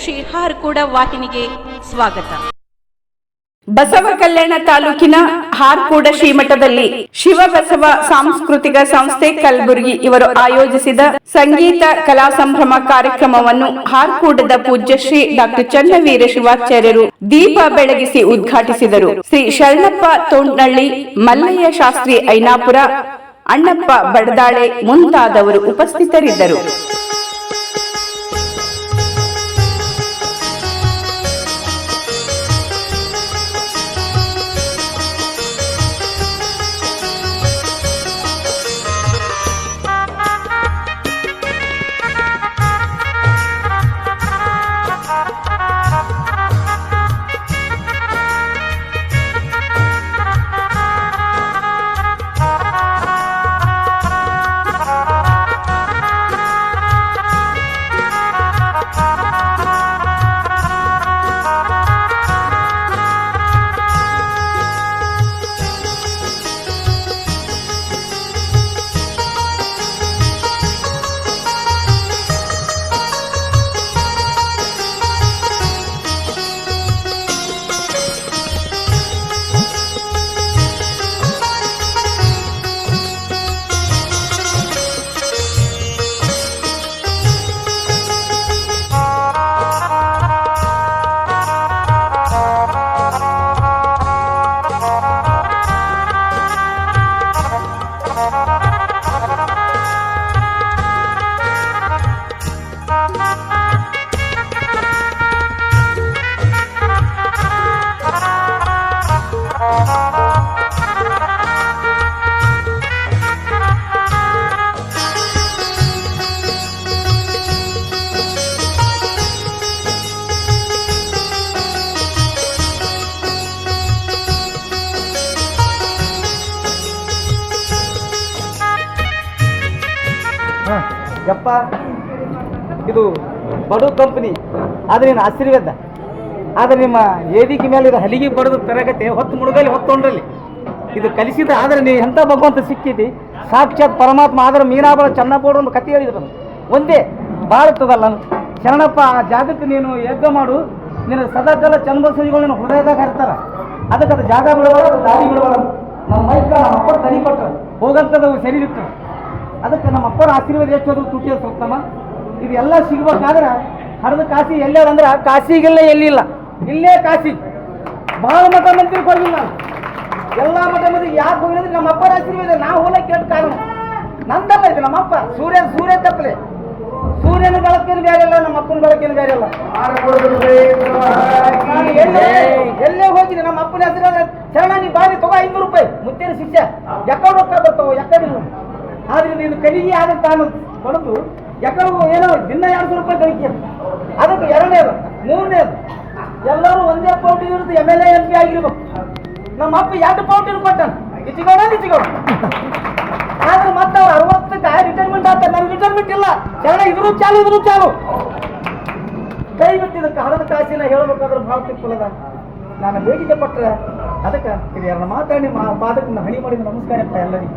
ಶ್ರೀ ಹಾರ್ಕೂಡ ವಾಹಿನಿಗೆ ಸ್ವಾಗತ. ಬಸವ ಕಲ್ಯಾಣ ತಾಲೂಕಿನ ಹಾರ್ಕೂಡ ಶ್ರೀಮಠದಲ್ಲಿ ಶಿವಬಸವ ಸಾಂಸ್ಕೃತಿಕ ಸಂಸ್ಥೆ ಕಲಬುರಗಿ ಇವರು ಆಯೋಜಿಸಿದ ಸಂಗೀತ ಕಲಾ ಸಂಭ್ರಮ ಕಾರ್ಯಕ್ರಮವನ್ನು ಹಾರ್ಕೂಡದ ಪೂಜ್ಯ ಶ್ರೀ ಡಾಕ್ಟರ್ ಚನ್ನವೀರ ಶಿವಾಚಾರ್ಯರು ದೀಪ ಬೆಳಗಿಸಿ ಉದ್ಘಾಟಿಸಿದರು. ಶ್ರೀ ಶರಣಪ್ಪ ತೋಂಡ್ನಳ್ಳಿ, ಮಲ್ಲಯ್ಯ ಶಾಸ್ತ್ರಿ ಐನಾಪುರ, ಅಣ್ಣಪ್ಪ ಬಡದಾಳೆ ಮುಂತಾದವರು ಉಪಸ್ಥಿತರಿದ್ದರು. ಯಪ್ಪ, ಇದು ಬಡು ಕಂಪನಿ, ಆದರೆ ನಿನ್ನ ಆಶೀರ್ವಾದ. ಆದರೆ ನಿಮ್ಮ ಏದಿಗೆ ಮೇಲೆ ಇದು ಹಲಿಗೆ ಬಡದು ತರಗತಿ ಹೊತ್ತು ಮುಳುಗಲ್ಲಿ ಹೊತ್ತೊಂಡ್ರಲ್ಲಿ ಇದು ಕಲಿಸಿದ. ಆದರೆ ನೀವು ಎಂಥ ಭಗವಂತ ಸಿಕ್ಕಿದ್ದಿ, ಸಾಕ್ಷಾತ್ ಪರಮಾತ್ಮ. ಆದರೆ ಮೀನಾಬಳ ಚೆನ್ನಪ್ಪವ್ರು ಒಂದು ಕತೆ ಹೇಳಿದ್ರು, ಒಂದೇ ಭಾಳ ತಗಲ್ಲ ಶರಣಪ್ಪ, ಆ ಜಾಗಕ್ಕೆ ನೀನು ಯಜ್ಞ ಮಾಡು, ನಿನ್ನ ಸದಾಕಾಲ ಚನ್ನಬಸವಿಗಳು ನಿನ್ನ ಹೃದಯದಾಗ ಹರಿತಾರ. ಅದಕ್ಕೆ ಅದು ಜಾಗ ಬಿಡಬಾರ, ದಾರಿ ಬಿಡಬಾರ. ನಮ್ಮ ಮೈಕ ನಮ್ಮ ಅಪ್ಪ ತನಿ ಕೊಟ್ಟರು ಹೋಗಂಥದ್ದು ಸರಿ ಇತ್ತು. ಅದಕ್ಕೆ ನಮ್ಮ ಅಪ್ಪರ ಆಶೀರ್ವಾದ ಎಷ್ಟು ಹೋದ್ರು ತುಟಿ ಸುತ್ತಮ್ಮ. ಇದೆಲ್ಲ ಸಿಗ್ಬೇಕಾದ್ರೆ ಹರಿದ ಕಾಶಿ ಎಲ್ಲೇ ಅಂದ್ರೆ ಕಾಶಿಗೆಲ್ಲ ಎಲ್ಲಿಲ್ಲ, ಇಲ್ಲೇ ಕಾಶಿ. ಭಾಳ ಮಠ ಮಂದಿರಕ್ಕೆ ಹೋಗಿಲ್ಲ ನಾನು, ಎಲ್ಲ ಮಠ ಮಂದಿಗೆ ಯಾಕೆ ಹೋಗಿದ್ರೆ ನಮ್ಮ ಅಪ್ಪರ ಆಶೀರ್ವಾದ. ನಾವು ಹೋಗಕ್ಕೆ ಕೇಳ ಕಾರಣ ನಂದಲ್ಲ ಇದು. ನಮ್ಮಪ್ಪ ಸೂರ್ಯ ತಪ್ಪಲೆ, ಸೂರ್ಯನ ಬೆಳಕೇನು ಬೇರೆ ಇಲ್ಲ, ನಮ್ಮ ಅಪ್ಪನ ಬೆಳಕೇನು ಬೇರೆ ಇಲ್ಲ. ನಾನು ಎಲ್ಲೇ ಹೋಗಿದ್ದೆ ನಮ್ಮ ಅಪ್ಪನ ಹೆಸರು ಶರಣ, ನೀ ಬಾರಿ ತಗೋ 500 ರೂಪಾಯಿ ಮುತ್ತೇನ ಶಿಷ್ಯ, ಎಕಡೆ ರೊಕ್ಕ ಬರ್ತಾವ ಎಕಡೆ. ಆದ್ರೆ ನೀನು ಕಲಿಗೆ ಆದ ತಾನು ಕೊಡದು ಎಕಡೆ ಏನೋ ದಿನ 200 ರೂಪಾಯಿ ಗಳಿಕೆ. ಅದಕ್ಕೆ ಎರಡನೇದು, ಮೂರನೇದು ಎಲ್ಲರೂ ಒಂದೇ ಪೌಟಿ ಇರುತ್ತೆ, MLA MP ಆಗಿರ್ಬೇಕು. ನಮ್ಮ ಅಪ್ಪ 2 ಪೌಟಿ ಕೊಟ್ಟಾನ, ಇಚ್ಚಿಗೋಡ. ಆದ್ರೆ ಮತ್ತೆ ಅವ್ರು 60ಕ್ಕೆ ರಿಟೈರ್ಮೆಂಟ್ ಆಗ್ತಾರೆ. ನನ್ಗೆ ರಿಟೈರ್ಮೆಂಟ್ ಇಲ್ಲ ಶರಣ, ಇದ್ರು ಚಾಲು ಕೈ ಬಿಟ್ಟಿದ್ದಕ್ಕೆ ಹಣದ ಕಾಸಿನ ಹೇಳ್ಬೇಕಾದ್ರೆ ಭಾಳ ತಿಪ್ಪಲದ. ನಾನು ಬೇಡಿಕೆ ಪಟ್ರೆ ಅದಕ್ಕೆ ಇದು ಎರಡು ಮಾತಾಡಿ ಪಾದಕ್ಕೆ ಹಣಿ ಮಾಡಿದ ನಮಸ್ಕಾರಪ್ಪ ಎಲ್ಲರಿಗೂ.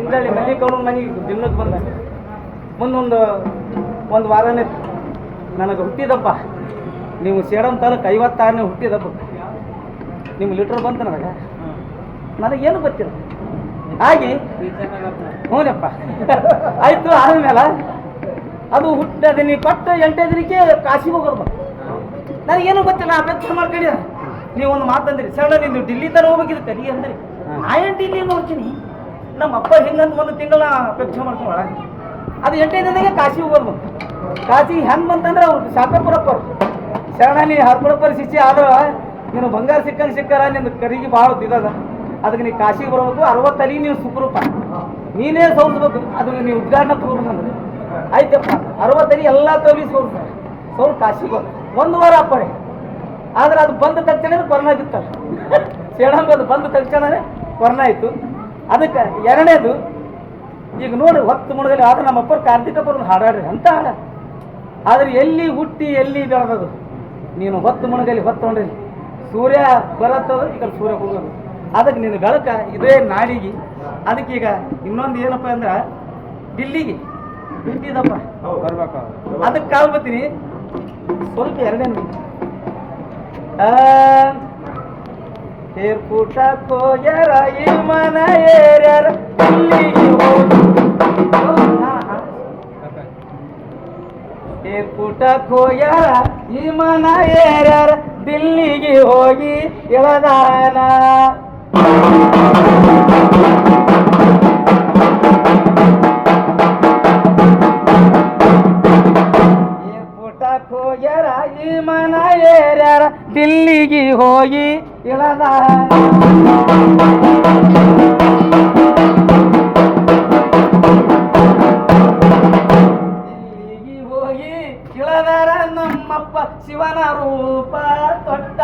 ಹುದ್ದಳ್ಳಿ ಮಲ್ಲಿಕೌನ ಮನೆಗೆ ದಿನಕ್ಕೆ ಬಂದ ಮುಂದೊಂದು ಒಂದು ವಾರನೇ ನನಗೆ ಹುಟ್ಟಿದಪ್ಪ ನೀವು ಸೇಡಂ ತಾಲೂಕು 56ನೇ ಹುಟ್ಟಿದಪ್ಪ ನಿಮ್ಮ ಲೀಟ್ರ್ ಬಂತು ನನಗೇನು ಗೊತ್ತಿಲ್ಲ ಹಾಗೆ ಹ್ಞೂನಪ್ಪ ಆಯಿತು. ಆದಮೇಲೆ ಅದು ಹುಟ್ಟದ ನೀವು ಕೊಟ್ಟು 8 ದಿನಕ್ಕೆ ಕಾಶಿಗೆ ಹೋಗೋದು ನನಗೇನು ಗೊತ್ತಿಲ್ಲ. ಅಪೇಕ್ಷೆ ಮಾಡ್ಕೊಂಡಿದ್ದ ನೀವು ಒಂದು ಮಾತಂದ್ರಿ ಸಣ್ಣ ನಿಂದು ಡಿಲ್ಲಿ ತರ ಹೋಗ್ಬೇಕಿದ್ದು ಕರಿ ಅಂದ್ರಿ ಏನು ಡಿಲ್ಲಿ ನೋಡ್ತೀನಿ ನಮ್ಮ ಅಪ್ಪ ಹಿಂಗಂತ ಒಂದು ತಿಂಗಳ ಅಪೇಕ್ಷೆ ಮಾಡ್ಕೊಂಡು ಒಳಗೆ ಅದು 8 ದಿನಕ್ಕೆ ಕಾಶಿ ಹೋಗೋದು. ಕಾಶಿಗೆ ಹೆಂಗೆ ಬಂತಂದ್ರೆ ಅವ್ರು ಸಾಕಪ್ಪರಪ್ಪರು ಶರಣ ನೀ ಹರ್ಪಡಪ್ಪರ ಶಿಷ್ಯ ಆದ್ರೆ ನೀನು ಬಂಗಾರ ಸಿಕ್ಕಂಗೆ ಸಿಕ್ಕಾರ ನಿಂದು ಕರಿಗೆ ಭಾಳ ದಿದದ ಅದಕ್ಕೆ ನೀ ಕಾಶಿಗೆ ಬರ್ಬೇಕು. 60 ಅಲಿ ನೀವು ಸುಖರೂಪ ನೀನೇ ಸೋಲ್ಸ್ಬೇಕು. ಅದಕ್ಕೆ ನೀವು ಉದ್ಘಾಟನೆ ತಗೋಬೇಕಂದ್ರೆ ಆಯ್ತಪ್ಪ 60 ಅಲಿ ಎಲ್ಲ ತೋಲಿ ಸೋಲ್ ಕಾಶಿಗೆ ಹೋದ 1 ವಾರ ಅಪ್ಪರೆ. ಆದ್ರೆ ಅದು ಬಂದ ತಕ್ಷಣ ಕೊರೋನಾ ಬಿತ್ತಲ್ಲ ಸೇಡಂಬದು ಬಂದ ತಕ್ಷಣವೇ ಕೊರೋನಾ ಆಯಿತು. ಅದಕ್ಕೆ ಎರಡನೇದು ಈಗ ನೋಡಿ ಹೊತ್ತು ಮುಣದಲ್ಲಿ ಆದ್ರೆ ನಮ್ಮಪ್ಪರು ಕಾರ್ತಿಕಪ್ಪರು ಹಾಡಾಡ್ರಿ ಅಂತ ಹಾಡ. ಆದರೆ ಎಲ್ಲಿ ಹುಟ್ಟಿ ಎಲ್ಲಿ ಬೆಳೆದದು ನೀನು ಹೊತ್ತು ಮುಣಗಲಿ ಹೊತ್ತೊಂಡ್ರಿ ಸೂರ್ಯ ಬರತ್ತದು ಈ ಕಡೆ ಸೂರ್ಯ ಹೋಗೋದು. ಅದಕ್ಕೆ ನೀನು ಬೆಳಕ ಇದೇ ನಾಡಿಗೆ. ಅದಕ್ಕೆ ಈಗ ಇನ್ನೊಂದು ಏನಪ್ಪ ಅಂದ್ರೆ ಡಿಲ್ಲಿಗೆ ಬಿಟ್ಟಿದಪ್ಪ ಬರ್ಬೇಕು. ಅದಕ್ಕೆ ಕಾಲ್ ಬರ್ತೀನಿ ಸ್ವಲ್ಪ ಎರಡನೇ ಏರ್ಪುಟ ಕೋಯರ ಈ ಮನ ಏರ್ಯಾರ ದಿಲ್ಲಿಗೆ ಹೋಗಿ ಏರ್ಪುಟ ಕೋಯರ ಈ ಮನ ಏರ್ಯಾರ ದಿಲ್ಲಿಗೆ ಹೋಗಿ ಇಳದಾನ ಹೋಗ್ಯಾರ ಈ ಮನ ಏರ್ಯಾರ ದಿಲ್ಲಿಗೆ ಹೋಗಿ ಇಳದ ದಿಲ್ಲಿಗೆ ಹೋಗಿ ಇಳದಾರ ನಮ್ಮಪ್ಪ ಶಿವನ ರೂಪ ತೊಟ್ಟ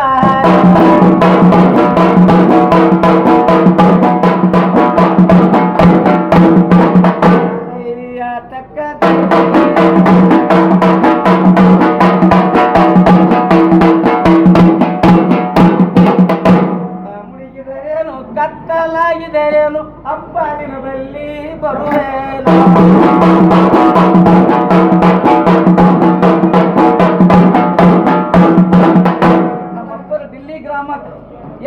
ಕತ್ತಲಾಗಿದೆಯೇನು ಅಪ್ಪ ನಿನ್ನ ಬಲ್ಲಿ ಬರುವೇನು ನಮ್ಮಪ್ಪರು ದಿಲ್ಲಿ ಗ್ರಾಮಕ್ಕೆ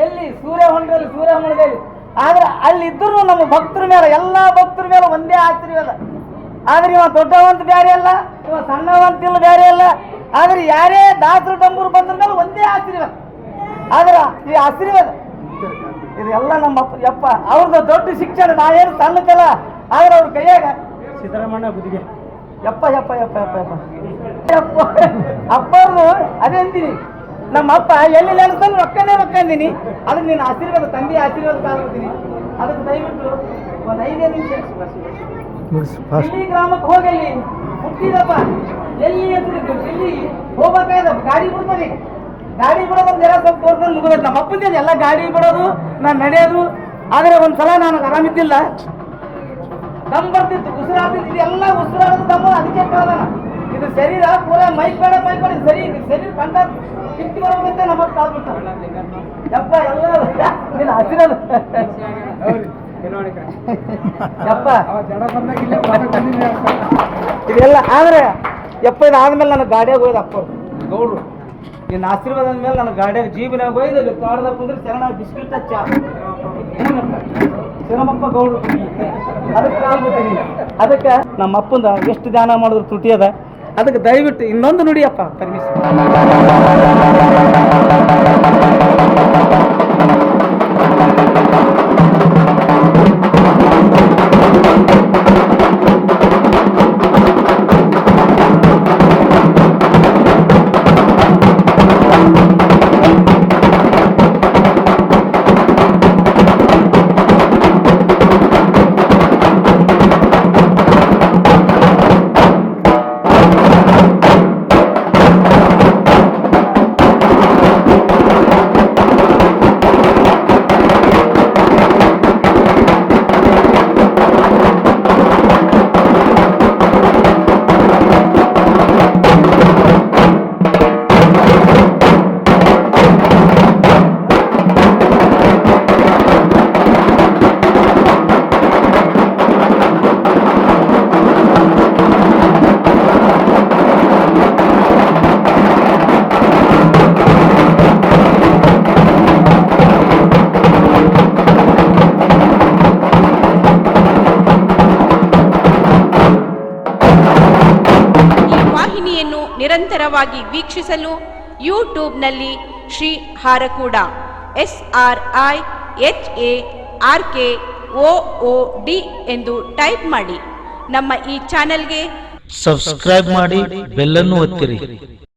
ಎಲ್ಲಿ ಸೂರ್ಯ ಹೊಂಡದಲ್ಲಿ ಸೂರ್ಯ ಮುಳುಗಲಿ. ಆದ್ರೆ ಅಲ್ಲಿದ್ದರೂ ನಮ್ಮ ಭಕ್ತರ ಮೇಲೆ ಎಲ್ಲ ಭಕ್ತರ ಮೇಲೆ ಒಂದೇ ಆಶೀರ್ವಾದ. ಆದ್ರೆ ಇವ ದೊಡ್ಡವಂತ ಬೇರೆ ಅಲ್ಲ, ಇವ ಸಣ್ಣವಂತಿಲ್ಲ ಬೇರೆ ಅಲ್ಲ. ಆದ್ರೆ ಯಾರೇ ದಾಸರು ಡಂಬೂರು ಬಂದ್ರ ಮೇಲೆ ಒಂದೇ ಆಶೀರ್ವಾದ. ಆದ್ರೆ ಈ ಆಶೀರ್ವಾದ ಇದೆಲ್ಲ ನಮ್ಮ ಯಪ್ಪ ಅವ್ರದ್ದು ದೊಡ್ಡ ಶಿಕ್ಷಣ. ನಾವೇನು ಸಣ್ಣದಲ್ಲ, ಆದ್ರೆ ಅವ್ರ ಕೈಯಾಗ ಸಿದ್ದರಾಮಣ್ಣ ಬುದಿಗೆ ಯಪ್ಪ ಯಪ್ಪ ಯಪ್ಪ ಯಪ್ಪ ಯಪ್ಪ ಯಪ್ಪ ಅಪ್ಪವ್ರದು ಅದೇ ಅಂತೀನಿ. ನಮ್ಮ ಅಪ್ಪ ಎಲ್ಲಿ ನೆನೆಸ್ತಾನೆ ರೊಕ್ಕನೇ ರೊಕ್ಕ ಅಂದೀನಿ. ಅದಕ್ಕೆ ನೀನು ಆಶೀರ್ವಾದ ತಂದೆ ಆಶೀರ್ವಾದ ಕಾಣ್ತೀನಿ. ಅದಕ್ಕೆ ದಯವಿಟ್ಟು ಒಂದು 5 ನಿಮಿಷ ದಿಲ್ಲಿ ಗ್ರಾಮಕ್ಕೆ ಹೋಗಲಿ ಹುಟ್ಟಿದಪ್ಪ ಎಲ್ಲಿ ಅಂತಿದ್ದು ದಿಲ್ಲಿ ಹೋಗ್ಬೇಕಾಯ್ತು. ಗಾಡಿ ಬಿಡ್ತದೆ, ಗಾಡಿ ಬಿಡೋದು ಜರ ಸ್ವಲ್ಪ ತೋರ್ಕೊಂಡು ಮುಗಿದ. ನಮ್ಮ ಅಪ್ಪಂದೇನು ಎಲ್ಲ ಗಾಡಿ ಬಿಡೋದು ನಾನು ನಡೆಯೋದು. ಆದರೆ ಒಂದ್ಸಲ ನನಗೆ ಆರಾಮಿದ್ದಿಲ್ಲ, ದಮ್ ಬರ್ತಿತ್ತು, ಉಸಿರಾಡ್ತಿತ್ತು. ಇದೆಲ್ಲ ಉಸಿರಾಡೋದು ದಮ್ಮ. ಅದಕ್ಕೆ ಕಾಲ ಇದು ಶರೀರ ಪೂರ ಮೈಬೇಡ ಸರಿ ಶರೀರ ಕಂಡ ಕಿಟ್ಟಿ ಬರೋದಂತೆ ನಮ್ಮ ಕಾಲ್ಬಿಡ್ತಾರೆ ಯಪ್ಪ. ಎಲ್ಲ ನೀನು ಹಸಿರೋದು ಯಪ್ಪ ಇದೆಲ್ಲ. ಆದರೆ ಯಪ್ಪ ಇದಾದ್ಮೇಲೆ ನನಗೆ ಗಾಡಿಯಾಗ ಹೋಯ್ದು ಅಪ್ಪ ಗೌಡ್ರು ನಿನ್ನ ಆಶೀರ್ವಾದ ಮೇಲೆ ನನ್ನ ಗಾಡಿಯಾಗ ಜೀವನಾಗ ಹೋಯ್ದು ತೋಟದಾಗ ಕುಂದ್ರೆ ಶರಣ ಬಿಸ್ಕಿಟ್ ಚಾ ಶರಣಪ್ಪ ಗೌಡ್ರು. ಅದಕ್ಕೆ ಆಗ್ಬಿಡ್ತೀನಿ. ಅದಕ್ಕೆ ನಮ್ಮ ಅಪ್ಪಂದ ಎಷ್ಟು ಧ್ಯಾನ ಮಾಡಿದ್ರು ತುಟಿ ಅದ. ಅದಕ್ಕೆ ದಯವಿಟ್ಟು ಇನ್ನೊಂದು ನುಡಿಯಪ್ಪ ನಿರಂತರವಾಗಿ ವೀಕ್ಷಿಸಲು ಯೂಟ್ಯೂಬ್ನಲ್ಲಿ ಶ್ರೀ ಹಾರಕೂಡ SRIHARKOOD ಎಂದು ಟೈಪ್ ಮಾಡಿ. ನಮ್ಮ ಈ ಚಾನೆಲ್ಗೆ ಸಬ್ಸ್ಕ್ರೈಬ್ ಮಾಡಿ, ಬೆಲ್ಲನ್ನು ಒತ್ತಿರಿ.